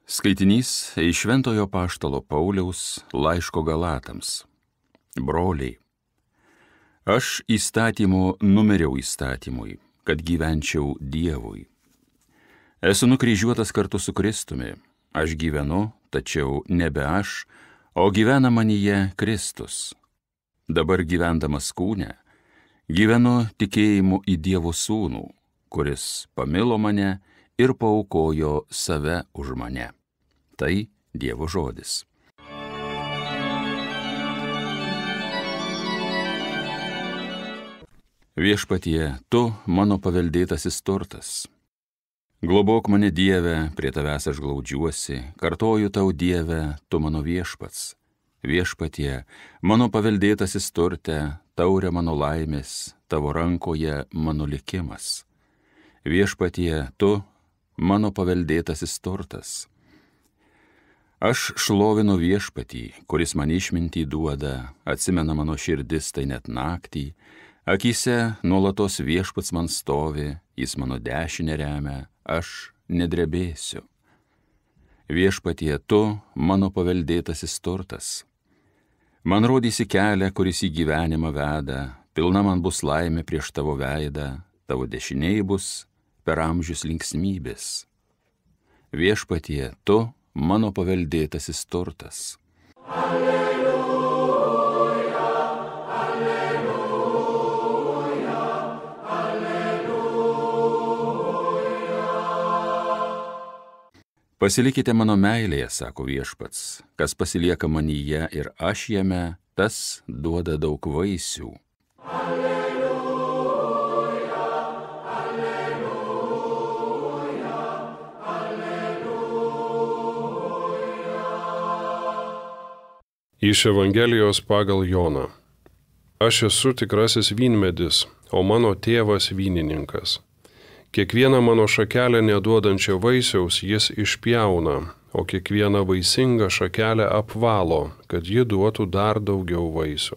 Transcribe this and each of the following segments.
Skaitinys iš Šventojo Apaštalo Pauliaus laiško Galatams. Broliai, aš įstatymu numeriau įstatymui, kad gyvenčiau Dievui. Esu nukryžiuotas kartu su Kristumi, aš gyvenu, tačiau nebe aš, o gyvena manyje Kristus. Dabar gyvendamas kūne, gyvenu tikėjimu į Dievo Sūnų, kuris pamilo mane ir paaukojo save už mane. Tai Dievo žodis. Viešpatie, tu mano paveldėtasis turtas. Globok mane, Dieve, prie tavęs aš glaudžiuosi, kartoju tau, Dieve, tu mano viešpats. Viešpatie, mano paveldėtasis turte, taurė mano laimės, tavo rankoje mano likimas. Viešpatie, tu mano paveldėtasis turtas. Aš šlovinu viešpatį, kuris man išmintį duoda, atsimena mano širdis tai net naktį, akyse nuolatos viešpats man stovi, jis mano dešinę remia, aš nedrebėsiu. Viešpatie, tu mano paveldėtasis turtas. Man rodysi kelią, kuris į gyvenimą veda, pilna man bus laimė prieš tavo veidą, tavo dešiniai bus per amžius linksmybės. Viešpatie, tu mano paveldėtasis turtas. Alleluja, alleluja, alleluja. Pasilikite mano meilėje, sako viešpats, kas pasilieka manyje ir aš jame, tas duoda daug vaisių. Iš Evangelijos pagal Joną. Aš esu tikrasis vynmedis, o mano tėvas vynininkas. Kiekvieną mano šakelę neduodančią vaisiaus jis išpjauna, o kiekvieną vaisingą šakelę apvalo, kad ji duotų dar daugiau vaisių.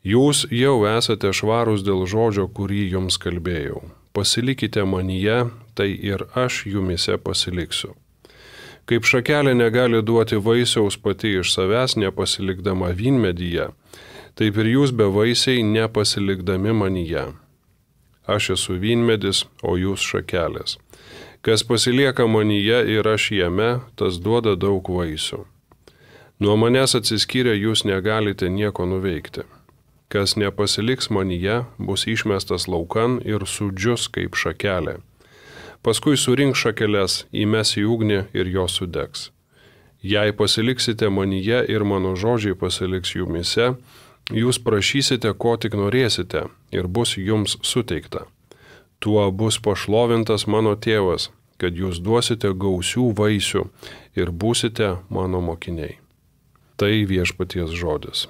Jūs jau esate švarūs dėl žodžio, kurį jums kalbėjau. Pasilikite manyje, tai ir aš jumise pasiliksiu. Kaip šakelė negali duoti vaisiaus pati iš savęs nepasilikdama vynmedyje, taip ir jūs bevaisiai nepasilikdami manyje. Aš esu vynmedis, o jūs šakelės. Kas pasilieka manyje ir aš jame, tas duoda daug vaisių. Nuo manęs atsiskyrę jūs negalite nieko nuveikti. Kas nepasiliks manyje, bus išmestas laukan ir sudžius kaip šakelė. Paskui surink šakeles, įmes į ugnį ir jos sudegs. Jei pasiliksite manyje ir mano žodžiai pasiliks jumise, jūs prašysite, ko tik norėsite, ir bus jums suteikta. Tuo bus pašlovintas mano tėvas, kad jūs duosite gausių vaisių ir būsite mano mokiniai. Tai viešpaties žodis.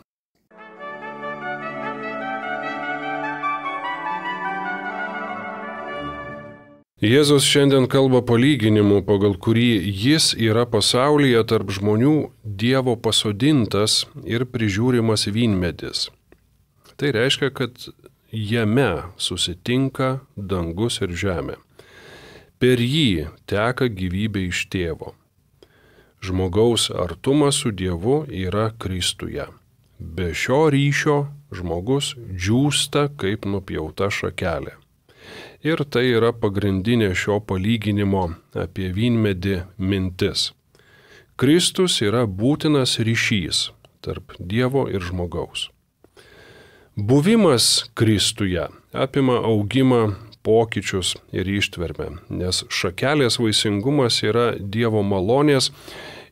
Jėzus šiandien kalba palyginimu, pagal kurį jis yra pasaulyje tarp žmonių Dievo pasodintas ir prižiūrimas vynmedis. Tai reiškia, kad jame susitinka dangus ir žemė. Per jį teka gyvybė iš tėvo. Žmogaus artumas su Dievu yra Kristuje. Be šio ryšio žmogus džiūsta kaip nupjauta šakelė. Ir tai yra pagrindinė šio palyginimo apie vynmedį mintis. Kristus yra būtinas ryšys tarp Dievo ir žmogaus. Buvimas Kristuje apima augimą, pokyčius ir ištvermę, nes šakelės vaisingumas yra Dievo malonės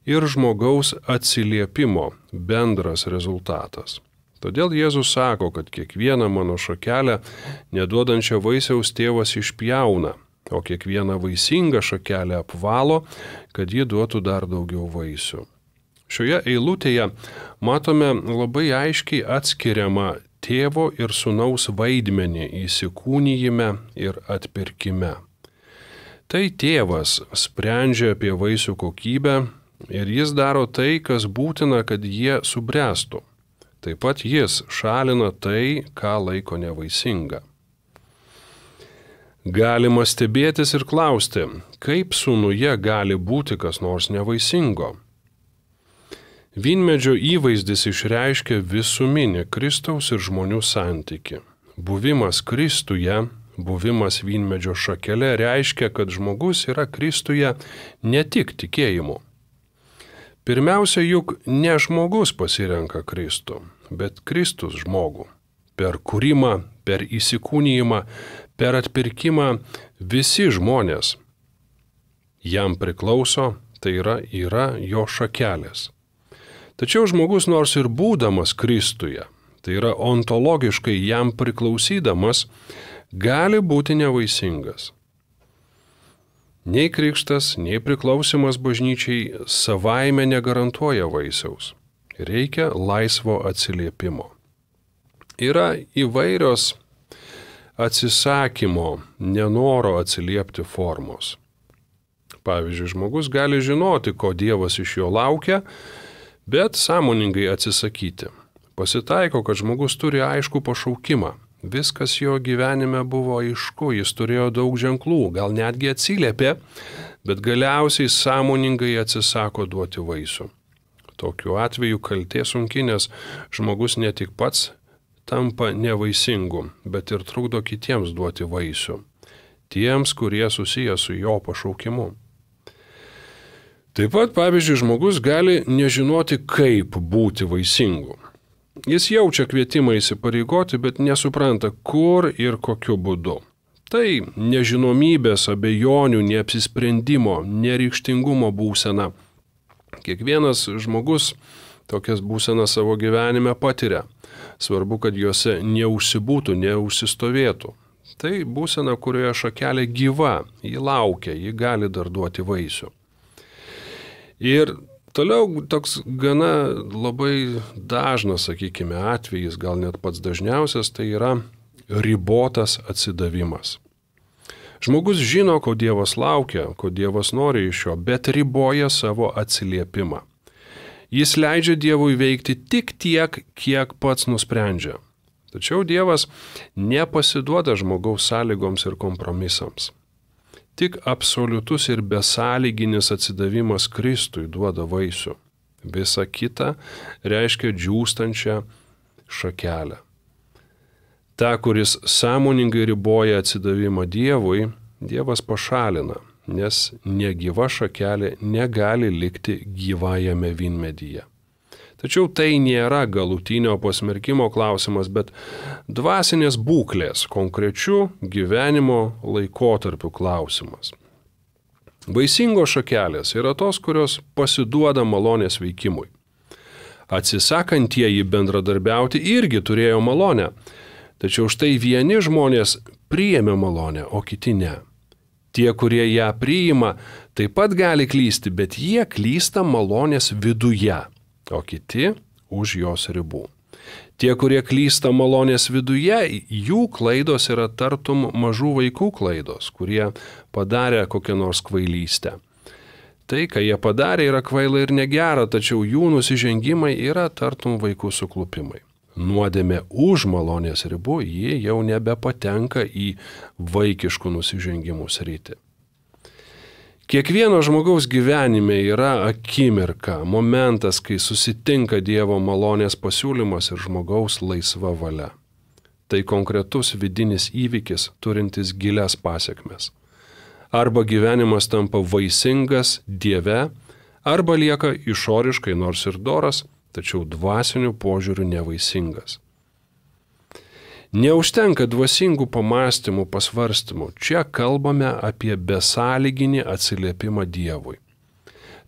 ir žmogaus atsiliepimo bendras rezultatas. Todėl Jėzus sako, kad kiekvieną mano šakelę neduodančią vaisiaus tėvas išpjauna, o kiekvieną vaisingą šakelę apvalo, kad ji duotų dar daugiau vaisių. Šioje eilutėje matome labai aiškiai atskiriamą tėvo ir sūnaus vaidmenį įsikūnijime ir atpirkime. Tai tėvas sprendžia apie vaisių kokybę ir jis daro tai, kas būtina, kad jie subręstų. Taip pat jis šalina tai, ką laiko nevaisinga. Galima stebėtis ir klausti, kaip sūnuje gali būti kas nors nevaisingo. Vynmedžio įvaizdis išreiškia visuminį Kristaus ir žmonių santyki. Buvimas Kristuje, buvimas vynmedžio šakele reiškia, kad žmogus yra Kristuje ne tik tikėjimu. Pirmiausia, juk ne žmogus pasirenka Kristų, bet Kristus žmogų. Per kūrimą, per įsikūnijimą, per atpirkimą visi žmonės jam priklauso, tai yra jo šakelės. Tačiau žmogus nors ir būdamas Kristuje, tai yra ontologiškai jam priklausydamas, gali būti nevaisingas. Nei krikštas, nei priklausimas bažnyčiai savaime negarantuoja vaisiaus. Reikia laisvo atsiliepimo. Yra įvairios atsisakymo, nenoro atsiliepti formos. Pavyzdžiui, žmogus gali žinoti, ko Dievas iš jo laukia, bet sąmoningai atsisakyti. Pasitaiko, kad žmogus turi aiškų pašaukimą. Viskas jo gyvenime buvo aišku, jis turėjo daug ženklų, gal netgi atsiliepė, bet galiausiai sąmoningai atsisako duoti vaisių. Tokiu atveju kaltė sunki, nes žmogus ne tik pats tampa nevaisingu, bet ir trukdo kitiems duoti vaisių. Tiems, kurie susiję su jo pašaukimu. Taip pat, pavyzdžiui, žmogus gali nežinoti, kaip būti vaisingu. Jis jaučia kvietimą įsipareigoti, bet nesupranta, kur ir kokiu būdu. Tai nežinomybės, abejonių, neapsisprendimo, nereikštingumo būsena. Kiekvienas žmogus tokias būsenas savo gyvenime patiria. Svarbu, kad juose neužsibūtų, neužsistovėtų. Tai būsena, kurioje šakelė gyva, ji laukia, ji gali dar duoti vaisių. Ir toliau toks gana labai dažnas, sakykime, atvejis, gal net pats dažniausias, tai yra ribotas atsidavimas. Žmogus žino, ko Dievas laukia, ko Dievas nori iš jo, bet riboja savo atsiliepimą. Jis leidžia Dievui veikti tik tiek, kiek pats nusprendžia. Tačiau Dievas nepasiduoda žmogaus sąlygoms ir kompromisams. Tik absoliutus ir besąlyginis atsidavimas Kristui duoda vaisių. Visa kita reiškia džiūstančią šakelę. Ta, kuris sąmoningai riboja atsidavimą Dievui, Dievas pašalina, nes negyva šakelė negali likti gyvajame vynmedyje. Tačiau tai nėra galutinio pasmerkimo klausimas, bet dvasinės būklės, konkrečių gyvenimo laikotarpių klausimas. Vaisingos šakelės yra tos, kurios pasiduoda malonės veikimui. Atsisakantieji bendradarbiauti irgi turėjo malonę, tačiau štai vieni žmonės priėmė malonę, o kiti ne. Tie, kurie ją priima, taip pat gali klysti, bet jie klysta malonės viduje, o kiti už jos ribų. Tie, kurie klysta malonės viduje, jų klaidos yra tartum mažų vaikų klaidos, kurie padarė kokią nors kvailystę. Tai, ką jie padarė, yra kvaila ir negera, tačiau jų nusižengimai yra tartum vaikų suklupimai. Nuodėmė už malonės ribų, ji jau nebepatenka į vaikiškų nusižengimų sritį. Kiekvieno žmogaus gyvenime yra akimirka, momentas, kai susitinka Dievo malonės pasiūlymas ir žmogaus laisva valia. Tai konkretus vidinis įvykis, turintis gilias pasekmes. Arba gyvenimas tampa vaisingas Dieve, arba lieka išoriškai nors ir doras, tačiau dvasiniu požiūriu nevaisingas. Neužtenka dvasingų pamastymų, pasvarstymų. Čia kalbame apie besąlyginį atsiliepimą Dievui.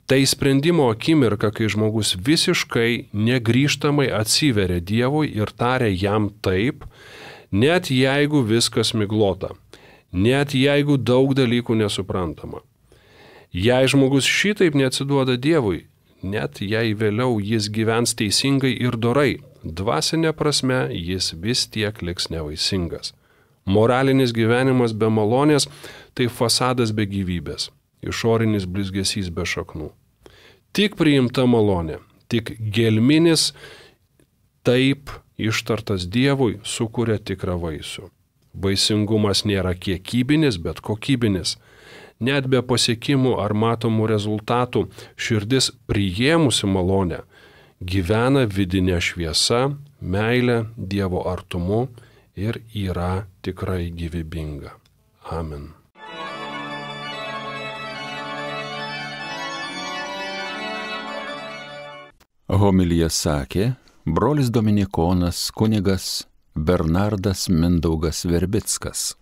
Tai sprendimo akimirka, kai žmogus visiškai negrįžtamai atsiveria Dievui ir taria jam taip, net jeigu viskas miglota, net jeigu daug dalykų nesuprantama. Jei žmogus šitaip neatsiduoda Dievui, net jei vėliau jis gyvens teisingai ir dorai, dvasinė prasme jis vis tiek liks nevaisingas. Moralinis gyvenimas be malonės tai fasadas be gyvybės, išorinis blizgesys be šaknų. Tik priimta malonė, tik gelminis taip ištartas Dievui sukuria tikrą vaisių. Vaisingumas nėra kiekybinis, bet kokybinis. Net be pasiekimų ar matomų rezultatų širdis priėmusi malonę gyvena vidinė šviesa, meilė, Dievo artumu ir yra tikrai gyvybinga. Amen. Homiliją sakė brolis dominikonas kunigas Bernardas Mindaugas Verbickas.